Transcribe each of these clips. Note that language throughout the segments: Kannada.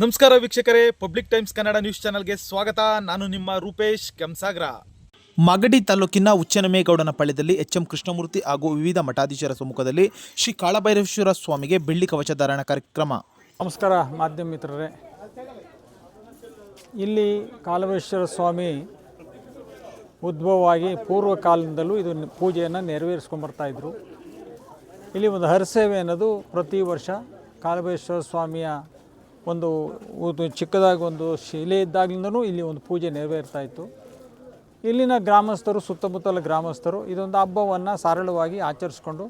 ನಮಸ್ಕಾರ ವೀಕ್ಷಕರೇ, ಪಬ್ಲಿಕ್ ಟೈಮ್ಸ್ ಕನ್ನಡ ನ್ಯೂಸ್ ಚಾನೆಲ್ಗೆ ಸ್ವಾಗತ. ನಾನು ನಿಮ್ಮ ರೂಪೇಶ್ ಕೆಂಸಾಗ್ರ. ಮಾಗಡಿ ತಾಲೂಕಿನ ಉಚ್ಚನಮೇಗೌಡನ ಪಾಳ್ಯದಲ್ಲಿ ಎಚ್.ಎಂ. ಕೃಷ್ಣಮೂರ್ತಿ ಹಾಗೂ ವಿವಿಧ ಮಠಾಧೀಶರ ಸಮ್ಮುಖದಲ್ಲಿ ಶ್ರೀ ಕಾಳಭೈರವೇಶ್ವರ ಸ್ವಾಮಿಗೆ ಬೆಳ್ಳಿ ಕವಚ ಧಾರಣ ಕಾರ್ಯಕ್ರಮ. ನಮಸ್ಕಾರ ಮಾಧ್ಯಮ ಮಿತ್ರರೇ. ಇಲ್ಲಿ ಕಾಳಭೈರೇಶ್ವರ ಸ್ವಾಮಿ ಉದ್ಭವವಾಗಿ ಪೂರ್ವ ಕಾಲದಿಂದಲೂ ಇದು ಪೂಜೆಯನ್ನು ನೆರವೇರಿಸ್ಕೊಂಡ್ಬರ್ತಾಯಿದ್ರು. ಇಲ್ಲಿ ಒಂದು ಹರಸೇವೆ ಅನ್ನೋದು ಪ್ರತಿ ವರ್ಷ ಕಾಳಭೈರೇಶ್ವರ ಸ್ವಾಮಿಯ ಒಂದು ಚಿಕ್ಕದಾಗಿ ಒಂದು ಶಿಲೆ ಇದ್ದಾಗಲಿಂದನೂ ಇಲ್ಲಿ ಒಂದು ಪೂಜೆ ನೆರವೇರ್ತಾಯಿತ್ತು. ಇಲ್ಲಿನ ಗ್ರಾಮಸ್ಥರು, ಸುತ್ತಮುತ್ತಲ ಗ್ರಾಮಸ್ಥರು ಇದೊಂದು ಹಬ್ಬವನ್ನು ಸರಳವಾಗಿ ಆಚರಿಸ್ಕೊಂಡು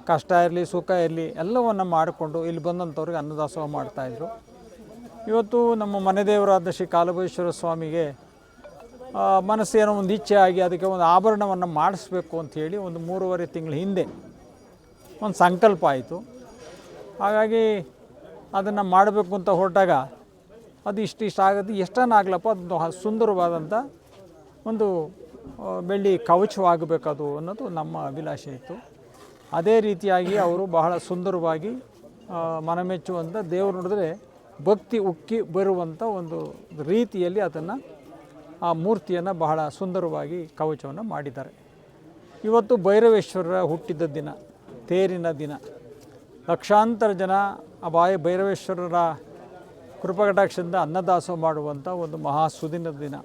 ಕಷ್ಟ ಇರಲಿ ಸುಖ ಇರಲಿ ಎಲ್ಲವನ್ನು ಮಾಡಿಕೊಂಡು ಇಲ್ಲಿ ಬಂದಂಥವ್ರಿಗೆ ಅನ್ನದಾಸೋಹ ಮಾಡ್ತಾಯಿದ್ರು. ಇವತ್ತು ನಮ್ಮ ಮನೆ ದೇವರಾದ ಶ್ರೀ ಕಾಳಭೈರೇಶ್ವರ ಸ್ವಾಮಿಗೆ ಮನಸ್ಸೇನೋ ಒಂದು ಇಚ್ಛೆ ಆಗಿ ಅದಕ್ಕೆ ಒಂದು ಆಭರಣವನ್ನು ಮಾಡಿಸ್ಬೇಕು ಅಂಥೇಳಿ ಒಂದು 3.5 ತಿಂಗಳ ಹಿಂದೆ ಒಂದು ಸಂಕಲ್ಪ ಆಯಿತು. ಹಾಗಾಗಿ ಅದನ್ನು ಮಾಡಬೇಕು ಅಂತ ಹೊರಟಾಗ ಅದು ಇಷ್ಟು ಆಗುತ್ತೆ, ಎಷ್ಟನ್ನಾಗಲಪ್ಪ ಅದೊಂದು ಸುಂದರವಾದಂಥ ಒಂದು ಬೆಳ್ಳಿ ಕವಚವಾಗಬೇಕದು ಅನ್ನೋದು ನಮ್ಮ ಅಭಿಲಾಷೆ ಇತ್ತು. ಅದೇ ರೀತಿಯಾಗಿ ಅವರು ಬಹಳ ಸುಂದರವಾಗಿ ಮನಮೆಚ್ಚುವಂಥ ದೇವರು ನೋಡಿದ್ರೆ ಭಕ್ತಿ ಉಕ್ಕಿ ಬರುವಂಥ ಒಂದು ರೀತಿಯಲ್ಲಿ ಅದನ್ನು ಆ ಮೂರ್ತಿಯನ್ನು ಬಹಳ ಸುಂದರವಾಗಿ ಕವಚವನ್ನು ಮಾಡಿದ್ದಾರೆ. ಇವತ್ತು ಭೈರವೇಶ್ವರರ ಹುಟ್ಟಿದ ದಿನ, ತೇರಿನ ದಿನ. ಲಕ್ಷಾಂತರ ಜನ ಆ ಭೈರವೇಶ್ವರರ ಕೃಪಕಟಾಕ್ಷದಿಂದ ಅನ್ನದಾಸೋಹ ಮಾಡುವಂಥ ಒಂದು ಮಹಾ ಸುದಿನದ ದಿನ.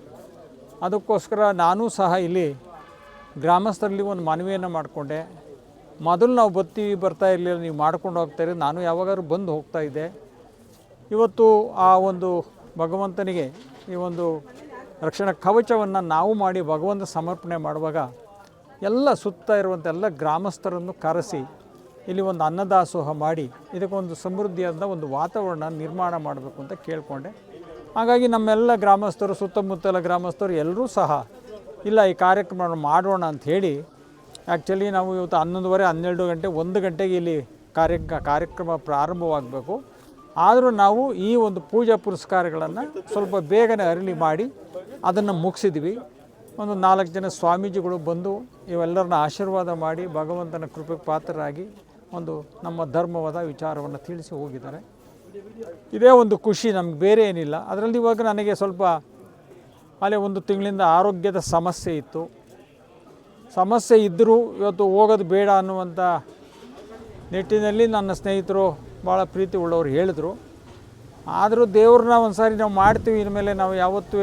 ಅದಕ್ಕೋಸ್ಕರ ನಾನೂ ಸಹ ಇಲ್ಲಿ ಗ್ರಾಮಸ್ಥರಲ್ಲಿ ಒಂದು ಮನವಿಯನ್ನು ಮಾಡಿಕೊಂಡೆ. ಮೊದಲು ನಾವು ಬರ್ತಾ ಇರಲಿಲ್ಲ, ನೀವು ಮಾಡ್ಕೊಂಡು ಹೋಗ್ತಾಯಿರಿ, ನಾನು ಯಾವಾಗಾದ್ರೂ ಬಂದು ಹೋಗ್ತಾಯಿದ್ದೆ. ಇವತ್ತು ಆ ಒಂದು ಭಗವಂತನಿಗೆ ಈ ಒಂದು ರಕ್ಷಣಾ ಕವಚವನ್ನು ನಾವು ಮಾಡಿ ಭಗವಂತ ಸಮರ್ಪಣೆ ಮಾಡುವಾಗ ಎಲ್ಲ ಸುತ್ತ ಇರುವಂಥ ಎಲ್ಲ ಗ್ರಾಮಸ್ಥರನ್ನು ಕರೆಸಿ ಇಲ್ಲಿ ಒಂದು ಅನ್ನದಾಸೋಹ ಮಾಡಿ ಇದಕ್ಕೊಂದು ಸಮೃದ್ಧಿಯಾದ ಒಂದು ವಾತಾವರಣ ನಿರ್ಮಾಣ ಮಾಡಬೇಕು ಅಂತ ಕೇಳಿಕೊಂಡೆ. ಹಾಗಾಗಿ ನಮ್ಮೆಲ್ಲ ಗ್ರಾಮಸ್ಥರು, ಸುತ್ತಮುತ್ತಲ ಗ್ರಾಮಸ್ಥರು ಎಲ್ಲರೂ ಸಹ ಇಲ್ಲ ಈ ಕಾರ್ಯಕ್ರಮವನ್ನು ಮಾಡೋಣ ಅಂಥೇಳಿ, ಆ್ಯಕ್ಚುಲಿ ನಾವು ಇವತ್ತು 11:30, 12 ಗಂಟೆ, 1 ಗಂಟೆಗೆ ಇಲ್ಲಿ ಕಾರ್ಯಕ್ರಮ ಪ್ರಾರಂಭವಾಗಬೇಕು. ಆದರೂ ನಾವು ಈ ಒಂದು ಪೂಜಾ ಪುರಸ್ಕಾರಗಳನ್ನು ಸ್ವಲ್ಪ ಬೇಗನೆ ಅರಳಿ ಮಾಡಿ ಅದನ್ನು ಮುಗಿಸಿದ್ವಿ. ಒಂದು 4 ಜನ ಸ್ವಾಮೀಜಿಗಳು ಬಂದು ಇವೆಲ್ಲರನ್ನ ಆಶೀರ್ವಾದ ಮಾಡಿ ಭಗವಂತನ ಕೃಪೆಗೆ ಪಾತ್ರರಾಗಿ ಒಂದು ನಮ್ಮ ಧರ್ಮವಾದ ವಿಚಾರವನ್ನು ತಿಳಿಸಿ ಹೋಗಿದ್ದಾರೆ. ಇದೇ ಒಂದು ಖುಷಿ, ನಮ್ಗೆ ಬೇರೆ ಏನಿಲ್ಲ. ಅದರಲ್ಲಿ ಇವಾಗ ನನಗೆ ಸ್ವಲ್ಪ ಅಲ್ಲೇ 1 ತಿಂಗಳಿಂದ ಆರೋಗ್ಯದ ಸಮಸ್ಯೆ ಇತ್ತು. ಸಮಸ್ಯೆ ಇದ್ದರೂ ಇವತ್ತು ಹೋಗೋದು ಬೇಡ ಅನ್ನುವಂಥ ನಿಟ್ಟಿನಲ್ಲಿ ನನ್ನ ಸ್ನೇಹಿತರು ಭಾಳ ಪ್ರೀತಿ ಉಳ್ಳವರು ಹೇಳಿದರು. ಆದರೂ ದೇವ್ರನ್ನ ಒಂದು ಸಾರಿ ನಾವು ಮಾಡ್ತೀವಿ, ಇನ್ಮೇಲೆ ನಾವು ಯಾವತ್ತೂ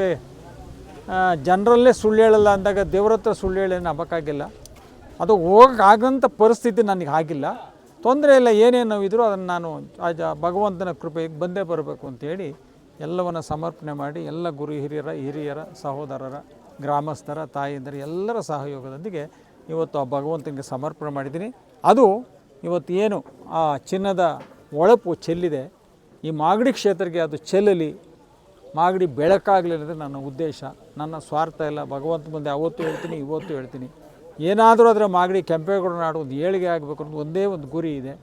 ಜನರಲ್ಲೇ ಸುಳ್ಳು ಹೇಳಲ್ಲ ಅಂದಾಗ ದೇವ್ರ ಹತ್ರ ಸುಳ್ಳು ಹೇಳೇನು ಹಬ್ಬಕ್ಕಾಗಿಲ್ಲ. ಅದು ಹೋಗೋಕ್ಕಾಗಂಥ ಪರಿಸ್ಥಿತಿ ನನಗೆ ಆಗಿಲ್ಲ, ತೊಂದರೆ ಇಲ್ಲ. ಏನೇನು ನೋವಿದ್ರೂ ಅದನ್ನು ನಾನು ಭಗವಂತನ ಕೃಪೆಗೆ ಬಂದೇ ಬರಬೇಕು ಅಂಥೇಳಿ ಎಲ್ಲವನ್ನು ಸಮರ್ಪಣೆ ಮಾಡಿ ಎಲ್ಲ ಗುರು ಹಿರಿಯರ ಸಹೋದರರ, ಗ್ರಾಮಸ್ಥರ, ತಾಯಿಯಂದರ ಎಲ್ಲರ ಸಹಯೋಗದೊಂದಿಗೆ ಇವತ್ತು ಆ ಭಗವಂತನಿಗೆ ಸಮರ್ಪಣೆ ಮಾಡಿದ್ದೀನಿ. ಅದು ಇವತ್ತು ಏನು ಆ ಚಿನ್ನದ ಹೊಳಪು ಚೆಲ್ಲಿದೆ, ಈ ಮಾಗಡಿ ಕ್ಷೇತ್ರಕ್ಕೆ ಅದು ಚೆಲ್ಲಲಿ, ಮಾಗಡಿ ಬೆಳಕಾಗಲಿ ಅನ್ನೋದು ನನ್ನ ಉದ್ದೇಶ. ನನ್ನ ಸ್ವಾರ್ಥ ಇಲ್ಲ. ಭಗವಂತ ಮುಂದೆ ಅವತ್ತು ಹೇಳ್ತೀನಿ, ಇವತ್ತು ಹೇಳ್ತೀನಿ, ಏನಾದರೂ ಅದರ ಮಾಗಡಿ ಕೆಂಪೇಗೌಡ ನಾಡು ಒಂದು ಏಳಿಗೆ ಆಗಬೇಕು ಅನ್ನೋದು ಒಂದೇ ಒಂದು ಗುರಿ ಇದೆ.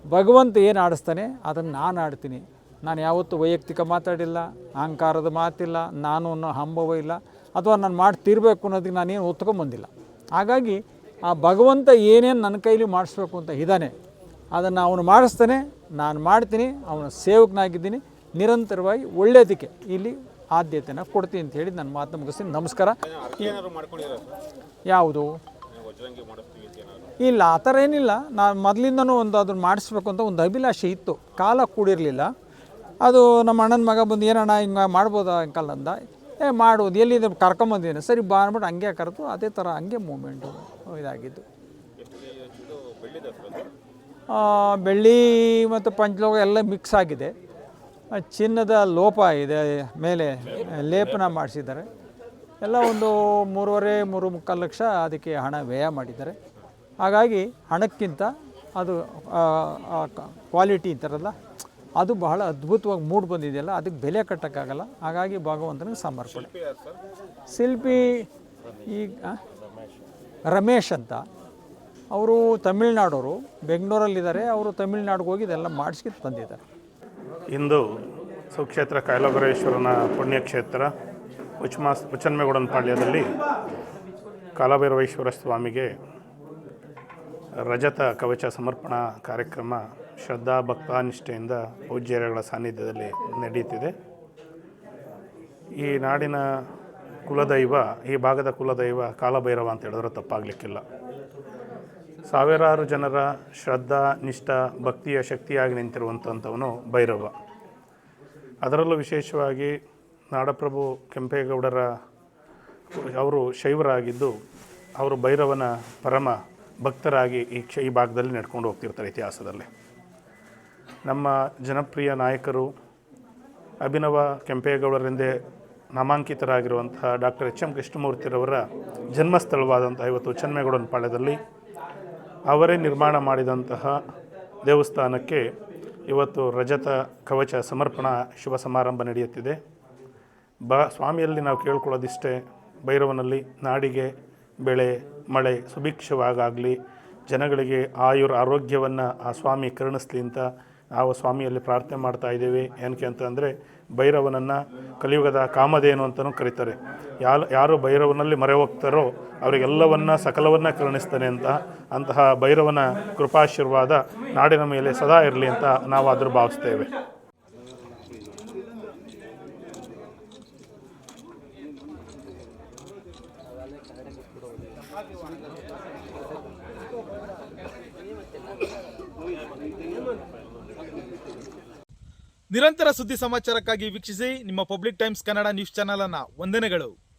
ಭಗವಂತ ಏನು ಆಡಿಸ್ತಾನೆ ಅದನ್ನು ನಾನು ಆಡ್ತೀನಿ. ನಾನು ಯಾವತ್ತೂ ವೈಯಕ್ತಿಕ ಮಾತಾಡಿಲ್ಲ, ಅಹಂಕಾರದ ಮಾತಿಲ್ಲ, ನಾನು ಅನ್ನೋ ಹಂಬವ ಇಲ್ಲ, ಅಥವಾ ನಾನು ಮಾಡ್ತಿರ್ಬೇಕು ಅನ್ನೋದಕ್ಕೆ ನಾನೇನು ಒತ್ಕೊಂಬಂದಿಲ್ಲ. ಹಾಗಾಗಿ ಆ ಭಗವಂತ ಏನೇನು ನನ್ನ ಕೈಲಿ ಮಾಡಿಸ್ಬೇಕು ಅಂತ ಇದ್ದಾನೆ ಅದನ್ನು ಅವನು ಮಾಡಿಸ್ತಾನೆ, ನಾನು ಮಾಡ್ತೀನಿ, ಅವನ ಸೇವಕನಾಗಿದ್ದೀನಿ. ನಿರಂತರವಾಗಿ ಒಳ್ಳೆಯದಕ್ಕೆ ಇಲ್ಲಿ ಆದ್ಯತೆಯನ್ನು ಕೊಡ್ತೀನಿ ಅಂತ ಹೇಳಿ ನನ್ನ ಮಾತನ್ನು ಮುಗಿಸ್ತೀನಿ. ನಮಸ್ಕಾರ. ಯಾವುದು ಇಲ್ಲ, ಆ ಥರ ಏನಿಲ್ಲ. ನಾನು ಮೊದಲಿಂದನೂ ಅದನ್ನು ಮಾಡಿಸ್ಬೇಕು ಅಂತ ಒಂದು ಅಭಿಲಾಷೆ ಇತ್ತು, ಕಾಲ ಕೂಡಿರಲಿಲ್ಲ. ಅದು ನಮ್ಮ ಅಣ್ಣನ ಮಗ ಬಂದು ಏನಣ್ಣ ಹಿಂಗೆ ಮಾಡ್ಬೋದಾ ಅಂಕಲ್ ಅಂದ. ಮಾಡೋದು ಎಲ್ಲಿದೆ ಕರ್ಕೊಂಬಂದಿದ್ದೇನೆ, ಸರಿ ಬಾ ಅಂದ್ಬಿಟ್ಟು ಹಂಗೆ ಕರೆದು ಅದೇ ಥರ ಹಂಗೆ ಮೂಮೆಂಟು ಇದಾಗಿದ್ದು. ಬೆಳ್ಳಿ ಮತ್ತು ಪಂಚಲೋಹ ಎಲ್ಲ ಮಿಕ್ಸ್ ಆಗಿದೆ. ಚಿನ್ನದ ಲೋಪ ಇದೆ, ಮೇಲೆ ಲೇಪನ ಮಾಡಿಸಿದ್ದಾರೆ. ಎಲ್ಲ ಒಂದು 3.5-3.25 ಲಕ್ಷ ಅದಕ್ಕೆ ಹಣ ವ್ಯಯ ಮಾಡಿದ್ದಾರೆ. ಹಾಗಾಗಿ ಹಣಕ್ಕಿಂತ ಅದು ಕ್ವಾಲಿಟಿ ಅಂತಾರಲ್ಲ, ಅದು ಬಹಳ ಅದ್ಭುತವಾಗಿ ಮೂಡಿ ಬಂದಿದೆಯಲ್ಲ, ಅದಕ್ಕೆ ಬೆಲೆ ಕಟ್ಟೋಕ್ಕಾಗಲ್ಲ. ಹಾಗಾಗಿ ಭಗವಂತನಿಗೆ ಸಮರ್ಪಣೆ. ಶಿಲ್ಪಿ ಈಗ ರಮೇಶ್ ಅಂತ, ಅವರು ತಮಿಳ್ನಾಡವರು, ಬೆಂಗಳೂರಲ್ಲಿದ್ದಾರೆ. ಅವರು ತಮಿಳ್ನಾಡಿಗೆ ಹೋಗಿ ಇದೆಲ್ಲ ಮಾಡಿಸ್ಕಿತ್ತು ಬಂದಿದ್ದಾರೆ. ಇಂದು ಸುಕ್ಷೇತ್ರ ಕಾಳಭೈರೇಶ್ವರನ ಪುಣ್ಯಕ್ಷೇತ್ರ ಉಚ್ಚನಮೇಗೌಡನ ಪಾಳ್ಯದಲ್ಲಿ ಕಾಳಭೈರವೇಶ್ವರ ಸ್ವಾಮಿಗೆ ರಜತ ಕವಚ ಸಮರ್ಪಣಾ ಕಾರ್ಯಕ್ರಮ ಶ್ರದ್ಧಾ ಭಕ್ತಾನಿಷ್ಠೆಯಿಂದ ಪೂಜ್ಯರುಗಳ ಸಾನ್ನಿಧ್ಯದಲ್ಲಿ ನಡೆಯುತ್ತಿದೆ. ಈ ನಾಡಿನ ಕುಲದೈವ, ಈ ಭಾಗದ ಕುಲದೈವ ಕಾಲಭೈರವ ಅಂತ ಹೇಳಿದ್ರೆ ತಪ್ಪಾಗಲಿಕ್ಕಿಲ್ಲ. ಸಾವಿರಾರು ಜನರ ಶ್ರದ್ಧಾ ನಿಷ್ಠ ಭಕ್ತಿಯ ಶಕ್ತಿಯಾಗಿ ನಿಂತಿರುವಂಥವನು ಭೈರವ. ಅದರಲ್ಲೂ ವಿಶೇಷವಾಗಿ ನಾಡಪ್ರಭು ಕೆಂಪೇಗೌಡರ ಅವರು ಶೈವರಾಗಿದ್ದು ಅವರು ಭೈರವನ ಪರಮ ಭಕ್ತರಾಗಿ ಈ ಭಾಗದಲ್ಲಿ ನಡ್ಕೊಂಡು ಹೋಗ್ತಿರ್ತಾರೆ ಇತಿಹಾಸದಲ್ಲಿ. ನಮ್ಮ ಜನಪ್ರಿಯ ನಾಯಕರು ಅಭಿನವ ಕೆಂಪೇಗೌಡರೆಂದೇ ನಾಮಾಂಕಿತರಾಗಿರುವಂತಹ ಡಾಕ್ಟರ್ ಎಚ್.ಎಂ. ಕೃಷ್ಣಮೂರ್ತಿರವರ ಜನ್ಮಸ್ಥಳವಾದಂತಹ ಇವತ್ತು ಚೆನ್ಮೇಗೌಡನ ಪಾಳ್ಯದಲ್ಲಿ ಅವರೇ ನಿರ್ಮಾಣ ಮಾಡಿದಂತಹ ದೇವಸ್ಥಾನಕ್ಕೆ ಇವತ್ತು ರಜತ ಕವಚ ಸಮರ್ಪಣಾ ಶುಭ ಸಮಾರಂಭ ನಡೆಯುತ್ತಿದೆ. ಸ್ವಾಮಿಯಲ್ಲಿ ನಾವು ಕೇಳ್ಕೊಳ್ಳೋದಿಷ್ಟೇ, ಭೈರವನಲ್ಲಿ ನಾಡಿಗೆ ಬೆಳೆ ಮಳೆ ಸುಭಿಕ್ಷವಾಗಲಿ, ಜನಗಳಿಗೆ ಆರೋಗ್ಯವನ್ನು ಆ ಸ್ವಾಮಿ ಕರುಣಿಸ್ಲಿ ಅಂತ ನಾವು ಸ್ವಾಮಿಯಲ್ಲಿ ಪ್ರಾರ್ಥನೆ ಮಾಡ್ತಾ ಇದ್ದೇವೆ. ಏನಕ್ಕೆ ಅಂತಂದರೆ ಭೈರವನನ್ನು ಕಲಿಯುಗದ ಕಾಮಧೇನು ಅಂತಲೂ ಕರೀತಾರೆ. ಯಾರು ಭೈರವನಲ್ಲಿ ಮೊರೆ ಹೋಗ್ತಾರೋ ಅವರಿಗೆಲ್ಲವನ್ನ ಸಕಲವನ್ನು ಕರುಣಿಸ್ತಾನೆ ಅಂತಹ ಭೈರವನ ಕೃಪಾಶೀರ್ವಾದ ನಾಡಿನ ಮೇಲೆ ಸದಾ ಇರಲಿ ಅಂತ ನಾವು ಆದರೂ ಭಾವಿಸ್ತೇವೆ. ನಿರಂತರ ಸುದ್ದಿ ಸಮಾಚಾರಕ್ಕಾಗಿ ವೀಕ್ಷಿಸಿ ನಿಮ್ಮ public times Kannada news channel ಅನ್ನು. ವಂದನೆಗಳು.